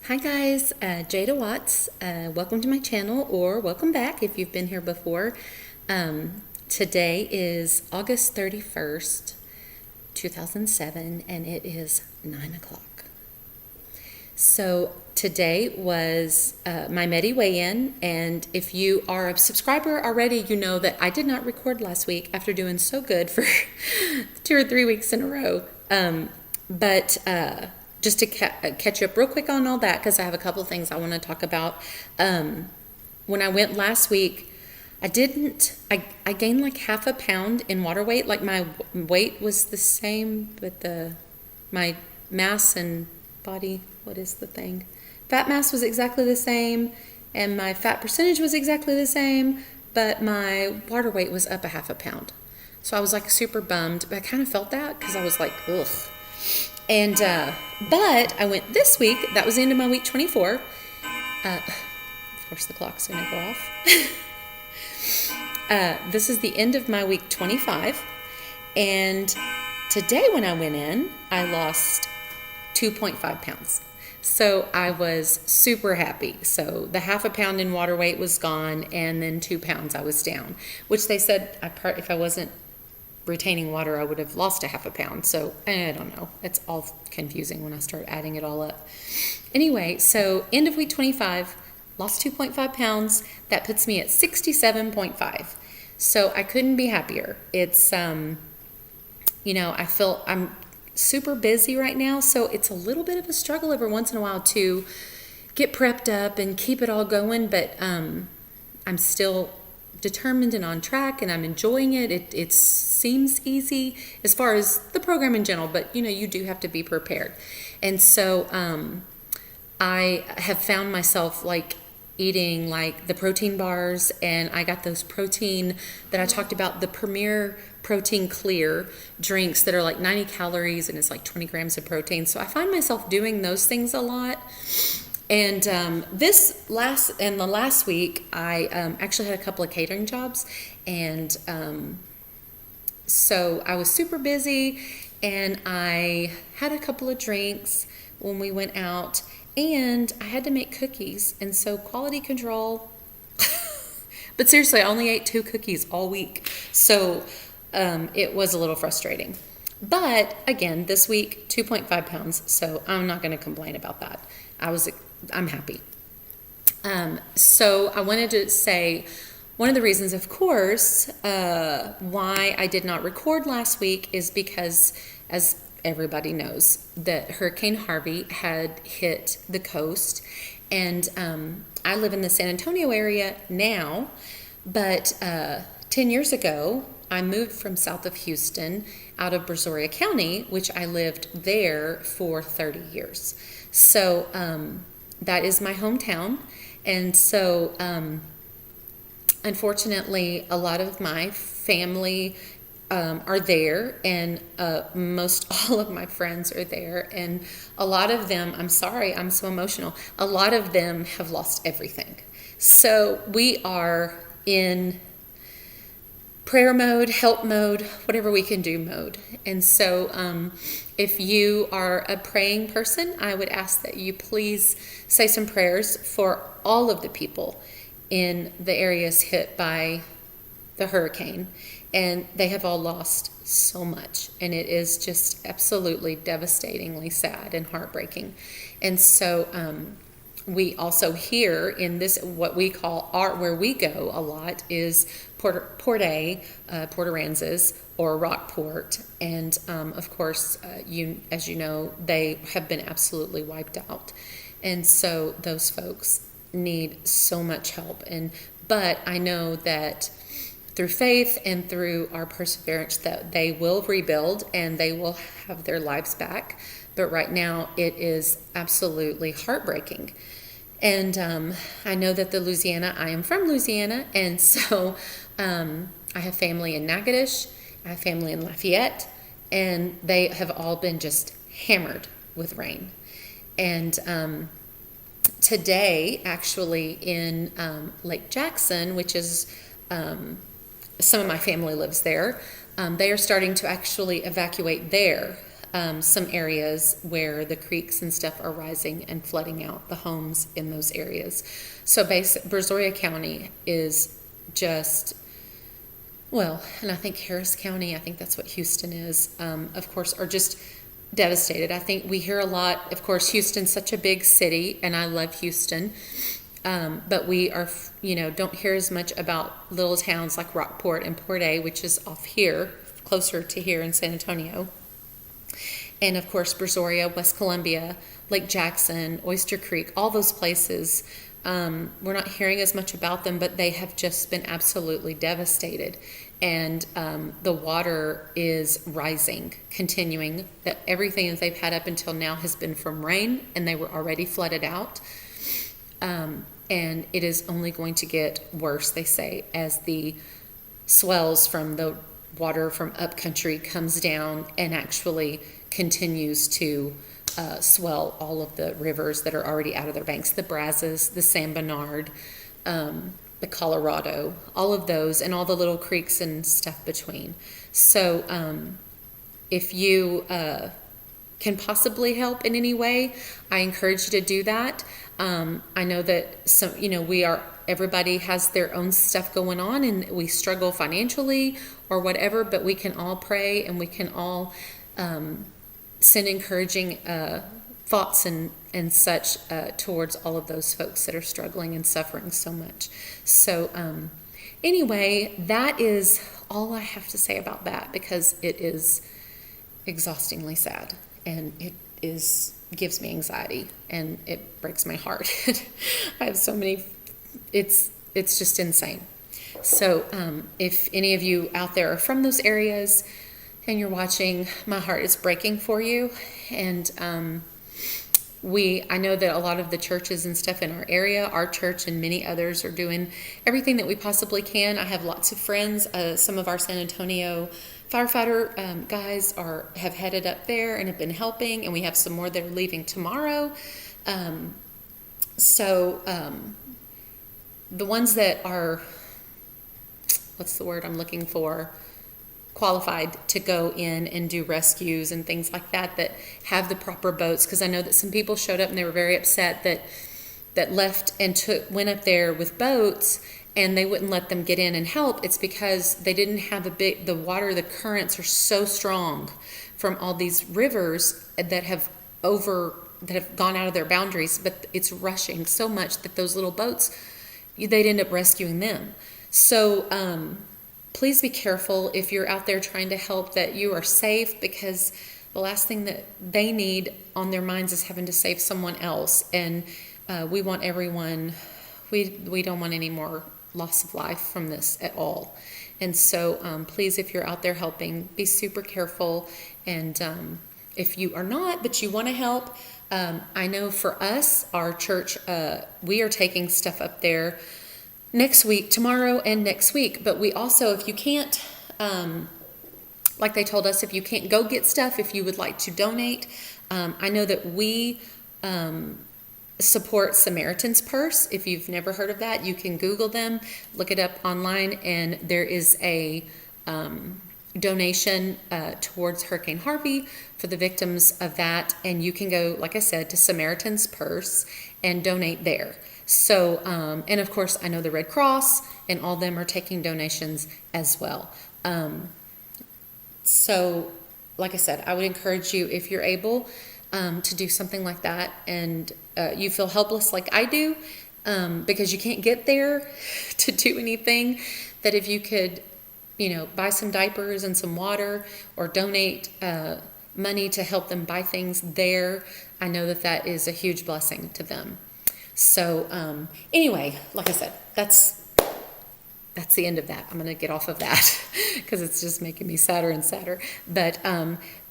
Hi guys, Jada Watts. Welcome to my channel, or welcome back if you've been here before. Today is August 31st, 2007, and it is 9 o'clock. So today was my Medi weigh-in, and if you are a subscriber already, you know that I did not record last week after doing so good for 2 or 3 weeks in a row. But just to catch you up real quick on all that, because I have a couple of things I want to talk about. When I went last week, I gained like half a pound in water weight. Like my weight was the same, but my mass and body, what is the thing? Fat mass was exactly the same, and my fat percentage was exactly the same, but my water weight was up a half a pound. So I was like super bummed, but I kind of felt that because I was like, ugh. And, but I went this week, that was the end of my week 24. Of course the clock's gonna go off. This is the end of my week 25. And today when I went in, I lost 2.5 pounds. So I was super happy. So the half a pound in water weight was gone, and then 2 pounds I was down, which they said if I wasn't retaining water, I would have lost a half a pound. So I don't know. It's all confusing when I start adding it all up. Anyway, so end of week 25, lost 2.5 pounds. That puts me at 67.5. So I couldn't be happier. It's, I'm super busy right now. So it's a little bit of a struggle every once in a while to get prepped up and keep it all going. But I'm still determined and on track, and I'm enjoying it. It seems easy as far as the program in general, but you do have to be prepared. And so I have found myself like eating like the protein bars, and I got those protein that I talked about, the Premier Protein Clear drinks that are like 90 calories and it's like 20 grams of protein. So I find myself doing those things a lot. And the last week, I actually had a couple of catering jobs, and so I was super busy, and I had a couple of drinks when we went out, and I had to make cookies, and so quality control. But seriously, I only ate 2 cookies all week, so it was a little frustrating. But again, this week, 2.5 pounds, so I'm not going to complain about that. I'm happy. So I wanted to say one of the reasons, of course, why I did not record last week is because, as everybody knows, that Hurricane Harvey had hit the coast, and I live in the San Antonio area now, but 10 years ago, I moved from south of Houston out of Brazoria County, which I lived there for 30 years. So that is my hometown. And so unfortunately, a lot of my family are there, and most all of my friends are there. And a lot of them, I'm sorry, I'm so emotional, a lot of them have lost everything. So we are in prayer mode, help mode, whatever we can do mode. And so if you are a praying person, I would ask that you please say some prayers for all of the people in the areas hit by the hurricane. And they have all lost so much, and it is just absolutely devastatingly sad and heartbreaking. And so we also here in this, what we call where we go a lot is Port Aransas or Rockport. And of course, as you know, they have been absolutely wiped out. And so those folks need so much help. But I know that through faith and through our perseverance that they will rebuild and they will have their lives back. But right now it is absolutely heartbreaking. And I know that I am from Louisiana, and so I have family in Natchitoches, I have family in Lafayette, and they have all been just hammered with rain. And today, actually, in Lake Jackson, which is some of my family lives there, they are starting to actually evacuate there. some areas where the creeks and stuff are rising and flooding out the homes in those areas. So Brazoria County is just, well, and I think Harris County, I think that's what Houston is, of course, are just devastated. I think we hear a lot, of course, Houston's such a big city, and I love Houston, but we are, don't hear as much about little towns like Rockport and Port A, which is off here, closer to here in San Antonio. And of course, Brazoria, West Columbia, Lake Jackson, Oyster Creek, all those places, we're not hearing as much about them, but they have just been absolutely devastated. And the water is rising, continuing. That everything that they've had up until now has been from rain, and they were already flooded out. And it is only going to get worse, they say, as the swells from the water from upcountry comes down and actually continues to swell all of the rivers that are already out of their banks, the Brazos, the San Bernard, the Colorado, all of those, and all the little creeks and stuff between. So if you can possibly help in any way, I encourage you to do that. I know that everybody has their own stuff going on, and we struggle financially or whatever, but we can all pray, and we can all send encouraging thoughts and such towards all of those folks that are struggling and suffering so much. So anyway, that is all I have to say about that, because it is exhaustingly sad, and it gives me anxiety, and it breaks my heart. I have so many, it's just insane. So if any of you out there are from those areas and you're watching, my heart is breaking for you. And I know that a lot of the churches and stuff in our area, our church and many others, are doing everything that we possibly can. I have lots of friends. Some of our San Antonio firefighter guys have headed up there and have been helping, and we have some more that are leaving tomorrow. So the ones that are, what's the word I'm looking for, qualified to go in and do rescues and things like that have the proper boats, because I know that some people showed up and they were very upset that left and went up there with boats, and they wouldn't let them get in and help. It's because they didn't have the water, the currents are so strong from all these rivers that have gone out of their boundaries, but it's rushing so much that those little boats, they'd end up rescuing them. So please be careful if you're out there trying to help, that you are safe, because the last thing that they need on their minds is having to save someone else. And we want everyone, we don't want any more loss of life from this at all. And so please, if you're out there helping, be super careful. And if you are not, but you want to help, I know for us, our church, we are taking stuff up there next week, tomorrow and next week. But we also, if you can't, like they told us, if you can't go get stuff, if you would like to donate, I know that we support Samaritan's Purse. If you've never heard of that, you can Google them, look it up online, and there is a donation towards Hurricane Harvey for the victims of that, and you can go, like I said, to Samaritan's Purse and donate there. So, and of course, I know the Red Cross and all of them are taking donations as well. So, like I said, I would encourage you, if you're able, to do something like that, and you feel helpless like I do, because you can't get there to do anything, that if you could, buy some diapers and some water, or donate money to help them buy things there, I know that is a huge blessing to them. So anyway, like I said, that's the end of that. I'm going to get off of that because it's just making me sadder and sadder. But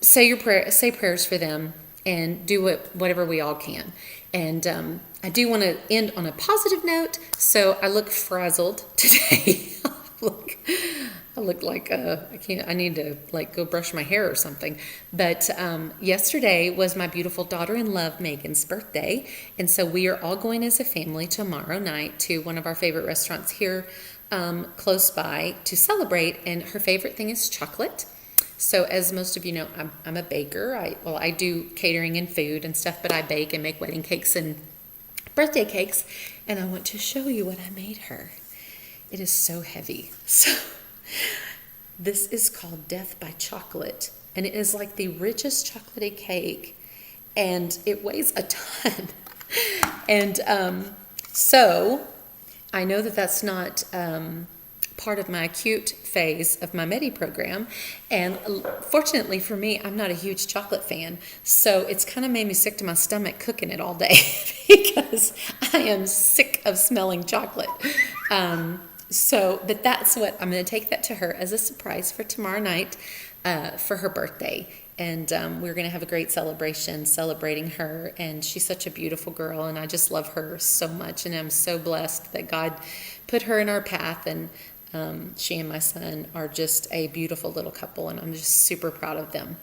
say prayers for them, and do whatever we all can. And I do want to end on a positive note. So I look frazzled today. I look like I need to go brush my hair or something. But yesterday was my beautiful daughter-in-law Megan's birthday, and so we are all going as a family tomorrow night to one of our favorite restaurants here close by to celebrate. And her favorite thing is chocolate. So as most of you know, I'm a baker. I do catering and food and stuff, but I bake and make wedding cakes and birthday cakes. And I want to show you what I made her. It is so heavy. So this is called Death by Chocolate. And it is like the richest chocolatey cake. And it weighs a ton. And so I know that that's not part of my acute phase of my Medi program. And fortunately for me, I'm not a huge chocolate fan. So it's kind of made me sick to my stomach cooking it all day because I am sick of smelling chocolate. But that's what I'm going to take that to her as a surprise for tomorrow night for her birthday. And we're going to have a great celebration celebrating her. And she's such a beautiful girl, and I just love her so much. And I'm so blessed that God put her in our path. And she and my son are just a beautiful little couple, and I'm just super proud of them.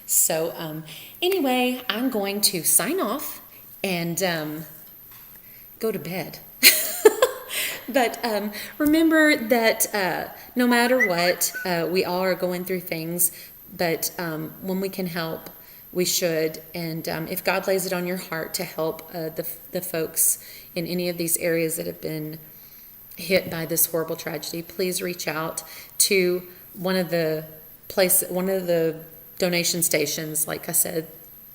So anyway, I'm going to sign off and go to bed. But remember that no matter what, we all are going through things, but when we can help, we should. And if God lays it on your heart to help the folks in any of these areas that have been hit by this horrible tragedy, please reach out to one of the donation stations. Like I said,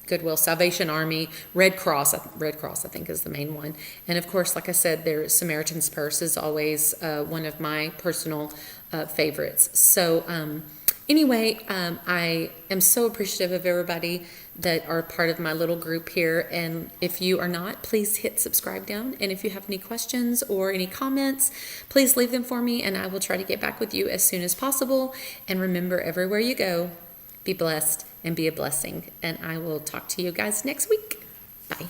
Goodwill, Salvation Army, Red Cross I think is the main one. And of course, like I said, Samaritan's Purse is always one of my personal favorites. So anyway, I am so appreciative of everybody that are part of my little group here. And if you are not, please hit subscribe down. And if you have any questions or any comments, please leave them for me, and I will try to get back with you as soon as possible. And remember, everywhere you go, be blessed and be a blessing. And I will talk to you guys next week. Bye.